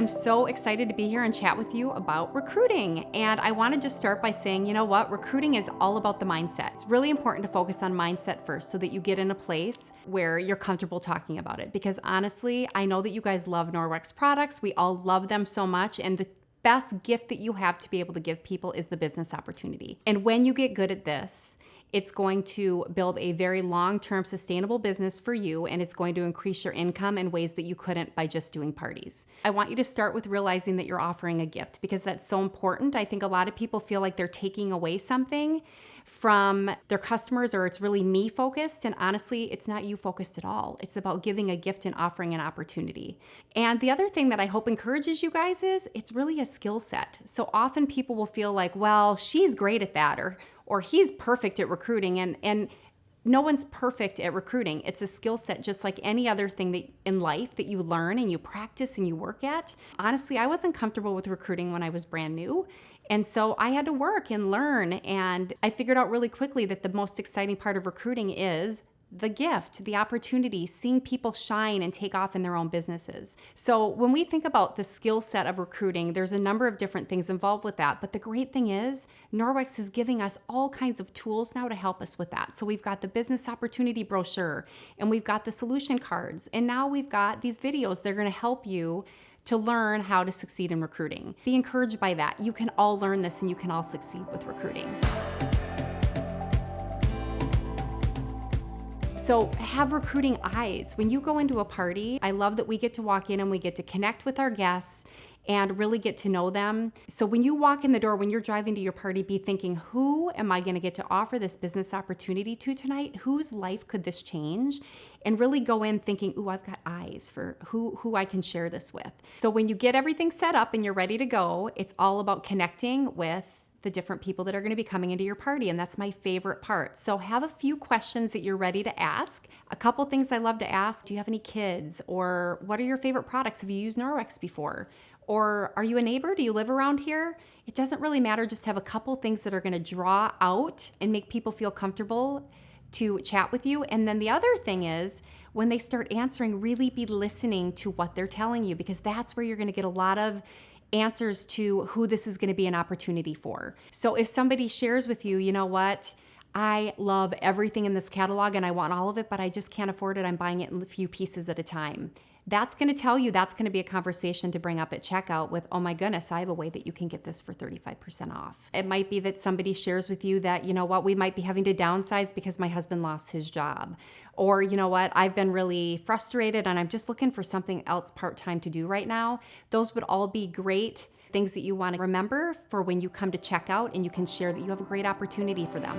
I'm so excited to be here and chat with you about recruiting. And I want to just start by saying, you know what? Recruiting is all about the mindset. It's really important to focus on mindset first so that you get in a place where you're comfortable talking about it. Because honestly, I know that you guys love Norwex products. We all love them so much. And the best gift that you have to be able to give people is the business opportunity. And when you get good at this, it's going to build a very long-term sustainable business for you, and it's going to increase your income in ways that you couldn't by just doing parties. I want you to start with realizing that you're offering a gift because that's so important. I think a lot of people feel like they're taking away something from their customers, or it's really me focused. And honestly, it's not you focused at all. It's about giving a gift and offering an opportunity. And the other thing that I hope encourages you guys is it's really a skill set. So often people will feel like, well, she's great at that, or he's perfect at recruiting. And no one's perfect at recruiting. It's a skill set just like any other thing that in life that you learn and you practice and you work at. Honestly, I wasn't comfortable with recruiting when I was brand new. And so I had to work and learn. And I figured out really quickly that the most exciting part of recruiting is the gift, the opportunity, seeing people shine and take off in their own businesses. So when we think about the skill set of recruiting, there's a number of different things involved with that. But the great thing is Norwex is giving us all kinds of tools now to help us with that. So we've got the business opportunity brochure, and we've got the solution cards, and now we've got these videos. They're going to help you to learn how to succeed in recruiting. Be encouraged by that. You can all learn this and you can all succeed with recruiting. So have recruiting eyes. When you go into a party, I love that we get to walk in and we get to connect with our guests and really get to know them. So when you walk in the door, when you're driving to your party, be thinking, who am I going to get to offer this business opportunity to tonight? Whose life could this change? And really go in thinking, ooh, I've got eyes for who I can share this with. So when you get everything set up and you're ready to go, it's all about connecting with the different people that are going to be coming into your party. And that's my favorite part. So have a few questions that you're ready to ask. A couple things I love to ask. Do you have any kids? Or what are your favorite products? Have you used Norwex before? Or are you a neighbor? Do you live around here? It doesn't really matter. Just have a couple things that are going to draw out and make people feel comfortable to chat with you. And then the other thing is when they start answering, really be listening to what they're telling you, because that's where you're going to get a lot of answers to who this is going to be an opportunity for. So if somebody shares with you, you know what, I love everything in this catalog and I want all of it, but I just can't afford it. I'm buying it in a few pieces at a time. That's going to tell you that's going to be a conversation to bring up at checkout with, oh my goodness, I have a way that you can get this for 35% off. It might be that somebody shares with you that, you know what, we might be having to downsize because my husband lost his job. Or, you know what, I've been really frustrated and I'm just looking for something else part-time to do right now. Those would all be great things that you want to remember for when you come to checkout, and you can share that you have a great opportunity for them.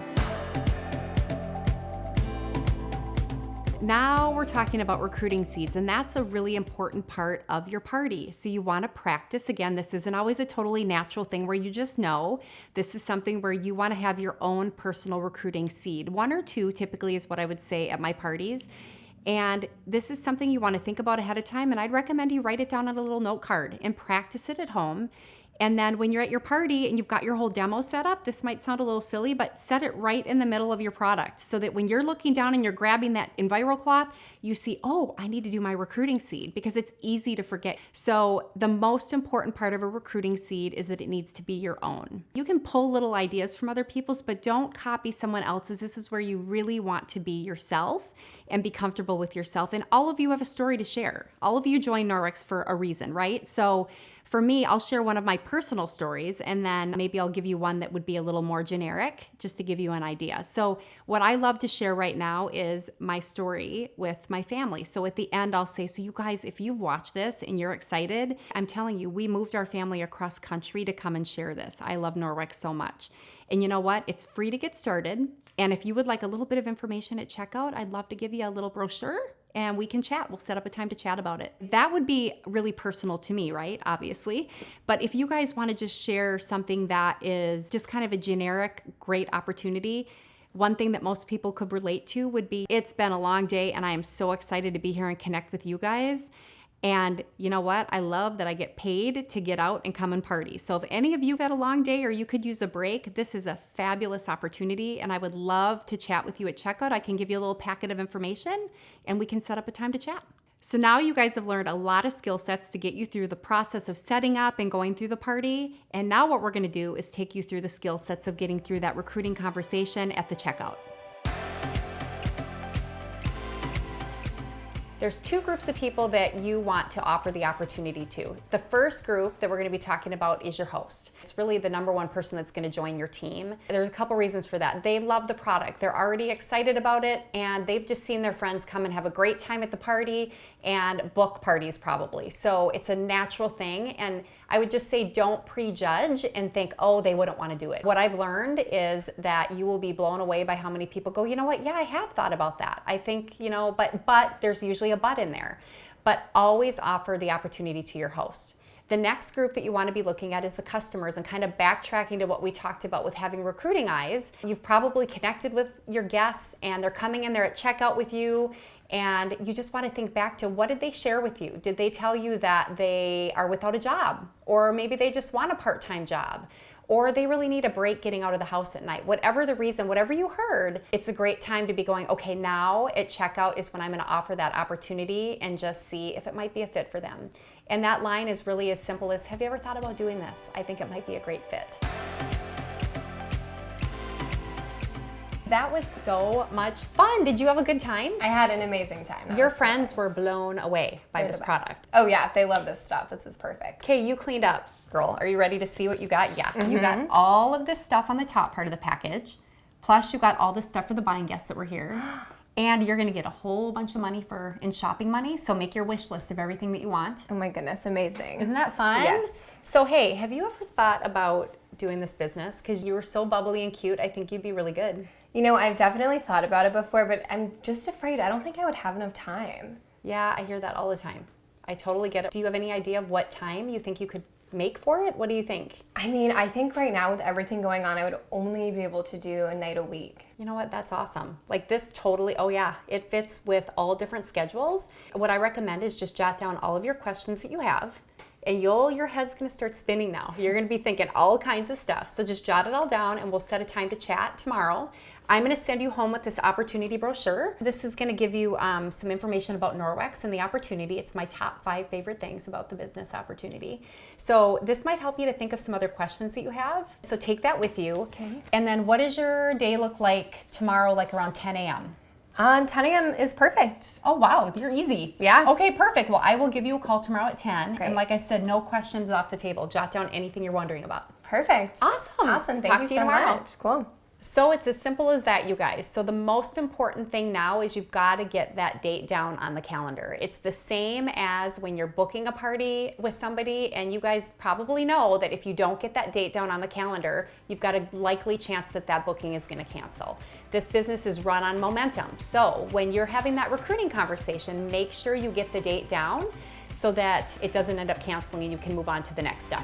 Now we're talking about recruiting seeds, and that's a really important part of your party. So you want to practice. Again, this isn't always a totally natural thing where you just know. This is something where you want to have your own personal recruiting seed. One or two typically is what I would say at my parties. And this is something you want to think about ahead of time. And I'd recommend you write it down on a little note card and practice it at home. And then when you're at your party and you've got your whole demo set up, this might sound a little silly, but set it right in the middle of your product so that when you're looking down and you're grabbing that EnviroCloth, you see, oh, I need to do my recruiting seed, because it's easy to forget. So the most important part of a recruiting seed is that it needs to be your own. You can pull little ideas from other people's, but don't copy someone else's. This is where you really want to be yourself and be comfortable with yourself. And all of you have a story to share. All of you join Norwex for a reason, right? So for me, I'll share one of my personal stories, and then maybe I'll give you one that would be a little more generic, just to give you an idea. So what I love to share right now is my story with my family. So at the end, I'll say, so you guys, if you've watched this and you're excited, I'm telling you, we moved our family across country to come and share this. I love Norwex so much. And you know what? It's free to get started. And if you would like a little bit of information at checkout, I'd love to give you a little brochure and we can chat. We'll set up a time to chat about it. That would be really personal to me, right? Obviously. But if you guys want to just share something that is just kind of a generic, great opportunity, one thing that most people could relate to would be, it's been a long day and I am so excited to be here and connect with you guys. And you know what? I love that I get paid to get out and come and party. So if any of you got a long day or you could use a break, this is a fabulous opportunity. And I would love to chat with you at checkout. I can give you a little packet of information and we can set up a time to chat. So now you guys have learned a lot of skill sets to get you through the process of setting up and going through the party. And now what we're gonna do is take you through the skill sets of getting through that recruiting conversation at the checkout. There's two groups of people that you want to offer the opportunity to. The first group that we're going to be talking about is your host. It's really the number one person that's going to join your team. There's a couple reasons for that. They love the product. They're already excited about it, and they've just seen their friends come and have a great time at the party and book parties probably. So it's a natural thing, and I would just say don't prejudge and think, oh, they wouldn't want to do it. What I've learned is that you will be blown away by how many people go, you know what, yeah, I have thought about that. I think, but there's usually a but in there. But always offer the opportunity to your host. The next group that you want to be looking at is the customers, and kind of backtracking to what we talked about with having recruiting eyes. You've probably connected with your guests and they're coming in there at checkout with you, and you just want to think back to what did they share with you? Did they tell you that they are without a job? Or maybe they just want a part-time job? Or they really need a break getting out of the house at night. Whatever the reason, whatever you heard, it's a great time to be going, okay, now at checkout is when I'm gonna offer that opportunity and just see if it might be a fit for them. And that line is really as simple as, have you ever thought about doing this? I think it might be a great fit. That was so much fun. Did you have a good time? I had an amazing time. Your friends were blown away by this product. Oh yeah, they love this stuff. This is perfect. Okay, you cleaned up, girl. Are you ready to see what you got? Yeah, You got all of this stuff on the top part of the package. Plus you got all this stuff for the buying guests that were here. And you're gonna get a whole bunch of money in shopping money. So make your wish list of everything that you want. Oh my goodness, amazing. Isn't that fun? Yes. So hey, have you ever thought about doing this business? Because you were so bubbly and cute, I think you'd be really good. I've definitely thought about it before, but I'm just afraid. I don't think I would have enough time. Yeah, I hear that all the time. I totally get it. Do you have any idea of what time you think you could make for it? What do you think? I think right now with everything going on, I would only be able to do a night a week. You know what? That's awesome. Like this totally, oh yeah, it fits with all different schedules. What I recommend is just jot down all of your questions that you have. And your head's gonna start spinning now. You're gonna be thinking all kinds of stuff. So just jot it all down and we'll set a time to chat tomorrow. I'm gonna send you home with this opportunity brochure. This is gonna give you some information about Norwex and the opportunity. It's my top 5 favorite things about the business opportunity. So this might help you to think of some other questions that you have. So take that with you. Okay. And then what does your day look like tomorrow, like around 10 a.m.? 10 a.m. is perfect. Oh, wow, you're easy. Yeah. Okay, perfect. Well, I will give you a call tomorrow at 10. Great. And like I said, no questions off the table. Jot down anything you're wondering about. Perfect. Awesome. Awesome. Talk Thank to you you so tomorrow. much. Cool. So it's as simple as that, you guys. So the most important thing now is you've got to get that date down on the calendar. It's the same as when you're booking a party with somebody, and you guys probably know that if you don't get that date down on the calendar, you've got a likely chance that that booking is going to cancel. This business is run on momentum. So when you're having that recruiting conversation, make sure you get the date down so that it doesn't end up canceling and you can move on to the next step.